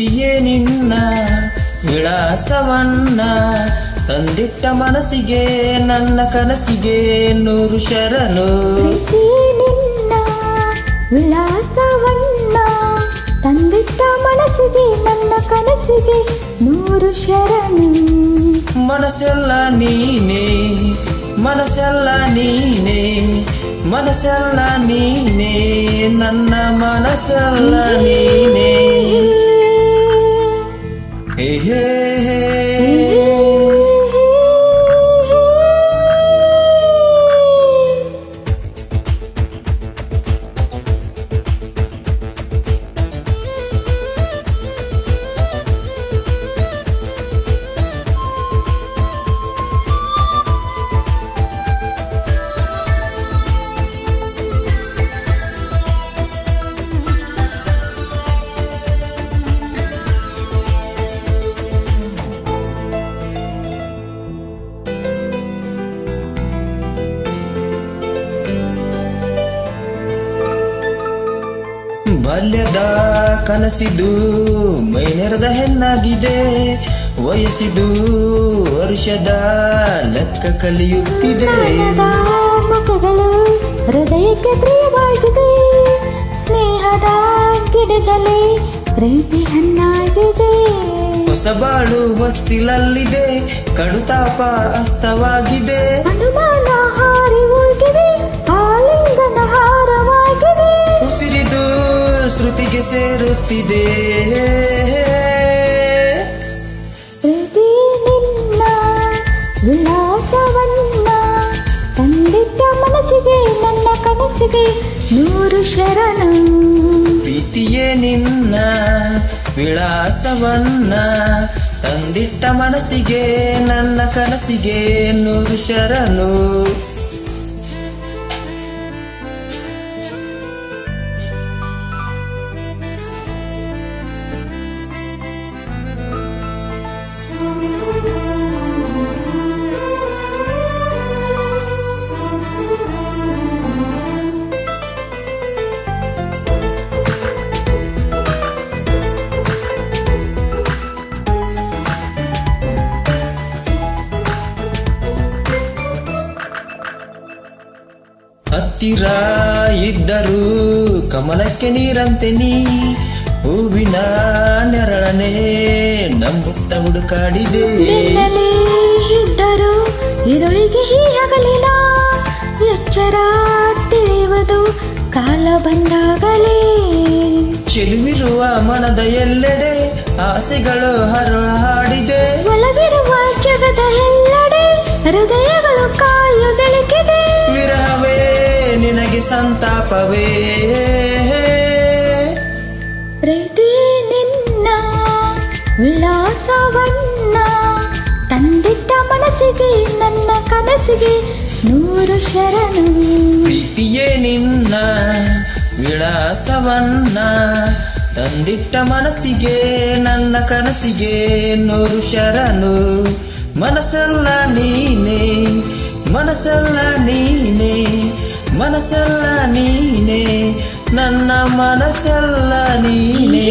ಪ್ರೀತಿಯೇ ನಿನ್ನ ವಿಳಾಸವನ್ನ ತಂದಿಟ್ಟ ಮನಸ್ಸಿಗೆ ನನ್ನ ಕನಸಿಗೆ 100 ಶರಣು. ನಿನ್ನ ವಿಳಾಸವನ್ನ ತಂದಿಟ್ಟ ಮನಸ್ಸಿಗೆ ನನ್ನ ಕನಸಿಗೆ 100 ಶರಣು. ಮನಸ್ಸೆಲ್ಲ ನೀನೇ ಮನಸ್ಸೆಲ್ಲ ನೀನೇ ಮನಸ್ಸೆಲ್ಲ ನೀನೇ ನನ್ನ ಮನಸ್ಸೆಲ್ಲ ನೀನೇ. ಹೇ ಹೇ ಹೇ ಬಾಲ್ಯದ ಕನಸಿದು ಮೈನೆರೆದ ಹೆಣ್ಣಾಗಿದೆ, ವಯಸ್ಸಿದು ವರ್ಷದ ಲೆಕ್ಕ ಕಲಿಯುತ್ತಿದೆ. ಮುಖಗಳು ಹೃದಯಕ್ಕೆ ಪ್ರಿಯವಾಗಿದೆ, ಸ್ನೇಹದ ಗಿಡದಲ್ಲಿ ಪ್ರೀತಿ ಹಣ್ಣಾಗಿದೆ. ಹೊಸ ಬಾಳು ಹೊಸ್ತಿಲಲ್ಲಿದೆ, ಕಡುತಾಪ ಅಸ್ತವಾಗಿದೆ. ಅನುಮಾನ ಹಾರಿ ಹೋಗಿದೆ, ಆಲಿಂಗನ ಹಾರವಾಗಿದೆ. ಉಸಿರಿದು ಶ್ರುತಿಗೆ ಸೇರುತ್ತಿದೆ. ಪ್ರೀತಿ ನಿನ್ನ ವಿಳಾಸವನ್ನ ತಂದಿಟ್ಟ ಮನಸ್ಸಿಗೆ ನನ್ನ ಕನಸಿಗೆ 100 ಶರಣು. ಪ್ರೀತಿಯೇ ನಿನ್ನ ವಿಳಾಸವನ್ನ ತಂದಿಟ್ಟ ಮನಸ್ಸಿಗೆ ನನ್ನ ಕನಸಿಗೆ 100 ಶರಣು. ಹತ್ತಿರ ಇದ್ದರೂ ಕಮಲಕ್ಕೆ ನೀರಂತೆ ನೀ, ಹೂವಿನ ನೆರಳನೆ ನಂಬುತ್ತ ಹುಡುಕಾಡಿದೆ. ಇದ್ದರೂ ಇದೊಳಿಗೆ ಹಗಲಿನ ಎಚ್ಚರ ತಿಳಿಯುವುದು ಕಾಲ ಬಂದಾಗಲೇ. ಚೆಲುವಿರುವ ಮನದ ಎಲ್ಲೆಡೆ ಆಸೆಗಳು ಹರಹಾಡಿದೆ. ಒಳಗಿರುವ ಜಗದ ಎಲ್ಲೆಡೆ ಹೃದಯಗಳು ಕಾಯು ಬೆಳಕಿದೆ. ವಿರಹವೇ ನಿನಗೆ ಸಂತಾಪವೇ. ಪ್ರೀತಿ ನಿನ್ನ ವಿಳಾಸವನ್ನ ತಂದಿಟ್ಟ ಮನಸ್ಸಿಗೆ ನನ್ನ ಕನಸಿಗೆ 100 ಶರಣು. ಪ್ರೀತಿಯೇ ನಿನ್ನ ವಿಳಾಸವನ್ನ ತಂದಿಟ್ಟ ಮನಸ್ಸಿಗೆ ನನ್ನ ಕನಸಿಗೆ 100 ಶರಣು. ಮನಸ್ಸೆಲ್ಲ ನೀನೇ ಮನಸ್ಸೆಲ್ಲ ನೀನೇ ಮನಸ್ಸೆಲ್ಲ ನೀನೇ ನನ್ನ ಮನಸ್ಸೆಲ್ಲ ನೀನೇ.